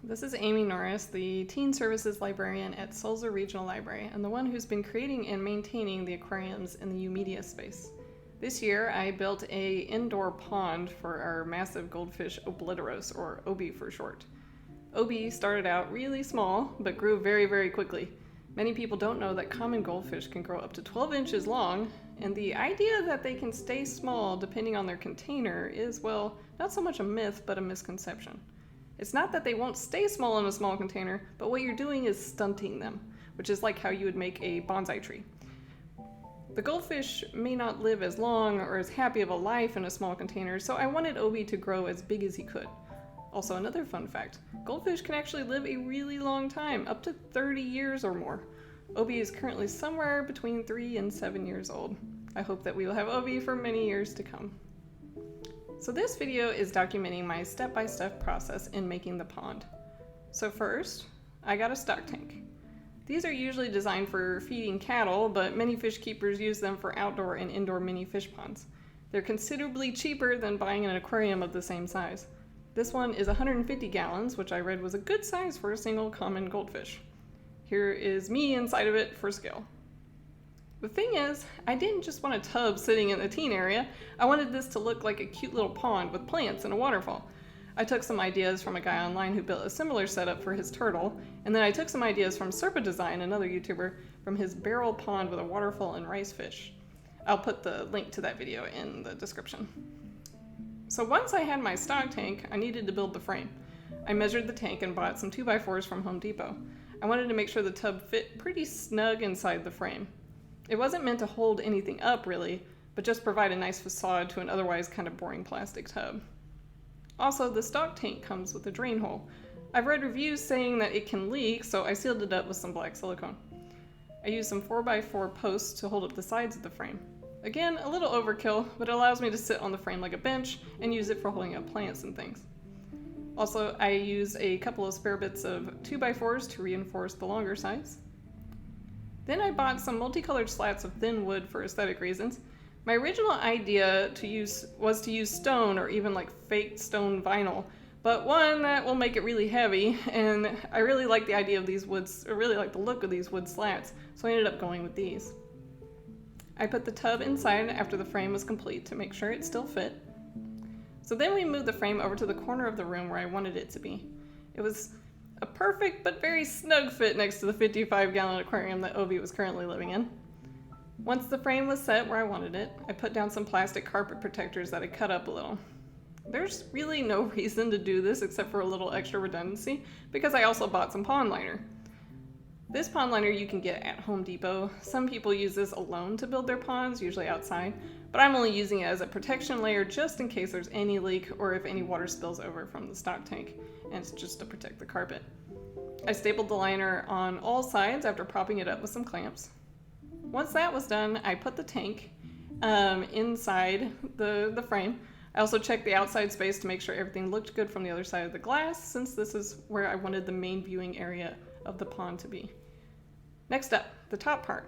This is Amy Norris, the Teen Services Librarian at Sulzer Regional Library, and the one who's been creating and maintaining the aquariums in the U-Media space. This year, I built an indoor pond for our massive goldfish obliteros, or Obie for short. Obie started out really small, but grew very, very quickly. Many people don't know that common goldfish can grow up to 12 inches long, and the idea that they can stay small depending on their container is, well, not so much a myth, but a misconception. It's not that they won't stay small in a small container, but what you're doing is stunting them, which is like how you would make a bonsai tree. The goldfish may not live as long or as happy of a life in a small container, so I wanted Obie to grow as big as he could. Also, another fun fact, goldfish can actually live a really long time, up to 30 years or more. Obie is currently somewhere between 3 and 7 years old. I hope that we will have Obie for many years to come. So this video is documenting my step-by-step process in making the pond. So first, I got a stock tank. These are usually designed for feeding cattle, but many fish keepers use them for outdoor and indoor mini fish ponds. They're considerably cheaper than buying an aquarium of the same size. This one is 150 gallons, which I read was a good size for a single common goldfish. Here is me inside of it for scale. The thing is, I didn't just want a tub sitting in the teen area. I wanted this to look like a cute little pond with plants and a waterfall. I took some ideas from a guy online who built a similar setup for his turtle, and then I took some ideas from Serpadesign, another YouTuber, from his barrel pond with a waterfall and rice fish. I'll put the link to that video in the description. So once I had my stock tank, I needed to build the frame. I measured the tank and bought some 2x4s from Home Depot. I wanted to make sure the tub fit pretty snug inside the frame. It wasn't meant to hold anything up really, but just provide a nice facade to an otherwise kind of boring plastic tub. Also, the stock tank comes with a drain hole. I've read reviews saying that it can leak, so I sealed it up with some black silicone. I used some 4x4 posts to hold up the sides of the frame. Again, a little overkill, but it allows me to sit on the frame like a bench and use it for holding up plants and things. Also, I used a couple of spare bits of 2x4s to reinforce the longer sides. Then I bought some multicolored slats of thin wood for aesthetic reasons. My original idea was to use stone or even like fake stone vinyl, but one, that will make it really heavy, and I really like the idea of these woods, I really like the look of these wood slats, so I ended up going with these. I put the tub inside after the frame was complete to make sure it still fit. So then we moved the frame over to the corner of the room where I wanted it to be. It was a perfect but very snug fit next to the 55-gallon aquarium that Obie was currently living in. Once the frame was set where I wanted it, I put down some plastic carpet protectors that I cut up a little. There's really no reason to do this except for a little extra redundancy, because I also bought some pond liner. This pond liner you can get at Home Depot. Some people use this alone to build their ponds, usually outside, but I'm only using it as a protection layer just in case there's any leak or if any water spills over from the stock tank, and it's just to protect the carpet. I stapled the liner on all sides after propping it up with some clamps. Once that was done, I put the tank inside the frame. I also checked the outside space to make sure everything looked good from the other side of the glass, since this is where I wanted the main viewing area of the pond to be. Next up, the top part.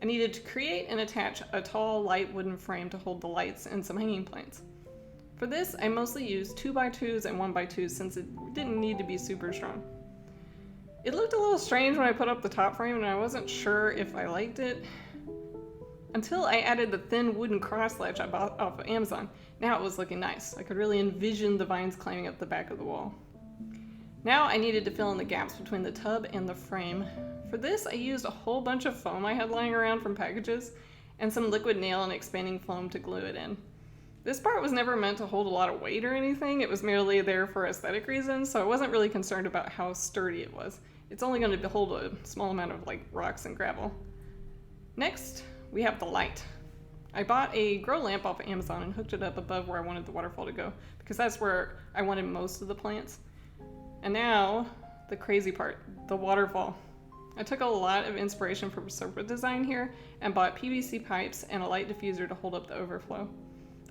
I needed to create and attach a tall, light wooden frame to hold the lights and some hanging plants. For this, I mostly used 2x2s and 1x2s since it didn't need to be super strong. It looked a little strange when I put up the top frame and I wasn't sure if I liked it until I added the thin wooden cross ledge I bought off of Amazon. Now it was looking nice. I could really envision the vines climbing up the back of the wall. Now I needed to fill in the gaps between the tub and the frame. For this, I used a whole bunch of foam I had lying around from packages and some liquid nail and expanding foam to glue it in. This part was never meant to hold a lot of weight or anything. It was merely there for aesthetic reasons, so I wasn't really concerned about how sturdy it was. It's only going to hold a small amount of like rocks and gravel. Next, we have the light. I bought a grow lamp off of Amazon and hooked it up above where I wanted the waterfall to go, because that's where I wanted most of the plants. And now, the crazy part, the waterfall. I took a lot of inspiration from Serpadesign here and bought PVC pipes and a light diffuser to hold up the overflow.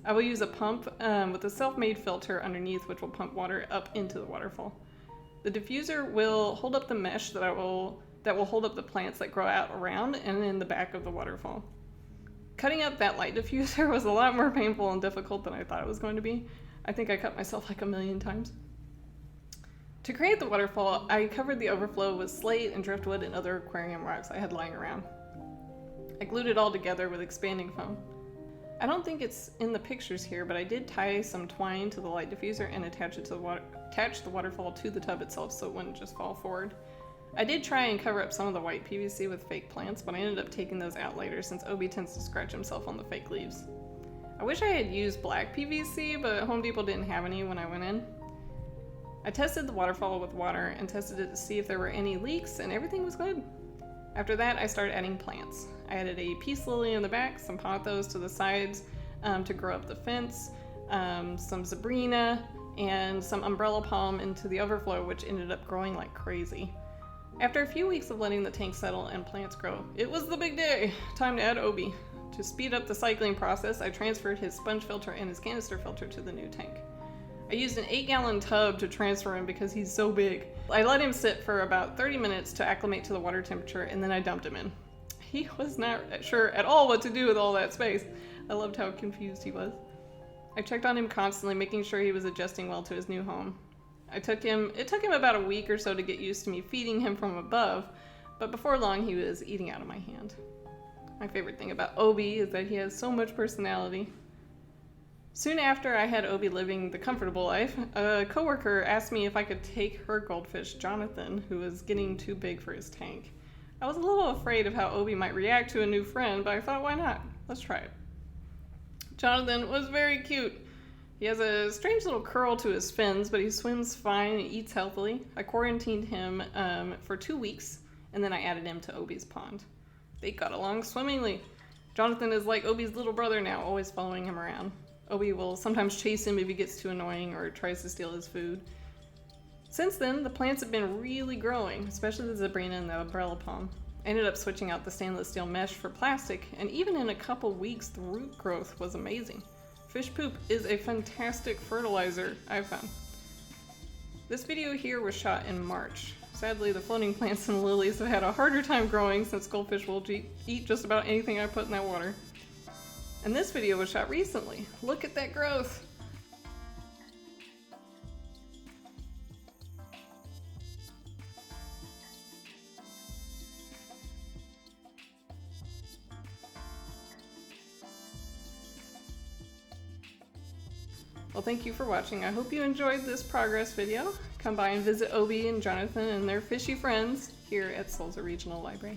I will use a pump with a self-made filter underneath which will pump water up into the waterfall. The diffuser will hold up the mesh that will hold up the plants that grow out around and in the back of the waterfall. Cutting up that light diffuser was a lot more painful and difficult than I thought it was going to be. I think I cut myself like 1,000,000 times. To create the waterfall, I covered the overflow with slate and driftwood and other aquarium rocks I had lying around. I glued it all together with expanding foam. I don't think it's in the pictures here, but I did tie some twine to the light diffuser and attach the waterfall to the tub itself so it wouldn't just fall forward. I did try and cover up some of the white PVC with fake plants, but I ended up taking those out later since Obie tends to scratch himself on the fake leaves. I wish I had used black PVC, but Home Depot didn't have any when I went in. I tested the waterfall with water and tested it to see if there were any leaks, and everything was good. After that, I started adding plants. I added a peace lily in the back, some pothos to the sides to grow up the fence, some Sabrina, and some umbrella palm into the overflow, which ended up growing like crazy. After a few weeks of letting the tank settle and plants grow, it was the big day! Time to add Obie. To speed up the cycling process, I transferred his sponge filter and his canister filter to the new tank. I used an 8-gallon tub to transfer him because he's so big. I let him sit for about 30 minutes to acclimate to the water temperature, and then I dumped him in. He was not sure at all what to do with all that space. I loved how confused he was. I checked on him constantly, making sure he was adjusting well to his new home. It took him about a week or so to get used to me feeding him from above, but before long he was eating out of my hand. My favorite thing about Obie is that he has so much personality. Soon after I had Obie living the comfortable life, a coworker asked me if I could take her goldfish, Jonathan, who was getting too big for his tank. I was a little afraid of how Obie might react to a new friend, but I thought, why not? Let's try it. Jonathan was very cute. He has a strange little curl to his fins, but he swims fine and eats healthily. I quarantined him for 2 weeks, and then I added him to Obie's pond. They got along swimmingly. Jonathan is like Obie's little brother now, always following him around. Obie will sometimes chase him if he gets too annoying or tries to steal his food. Since then, the plants have been really growing, especially the Sabrina and the umbrella palm. I ended up switching out the stainless steel mesh for plastic, and even in a couple weeks, the root growth was amazing. Fish poop is a fantastic fertilizer, I've found. This video here was shot in March. Sadly, the floating plants and lilies have had a harder time growing since goldfish will eat just about anything I put in that water. And this video was shot recently. Look at that growth! Well, thank you for watching. I hope you enjoyed this progress video. Come by and visit Obie and Jonathan and their fishy friends here at Sulzer Regional Library.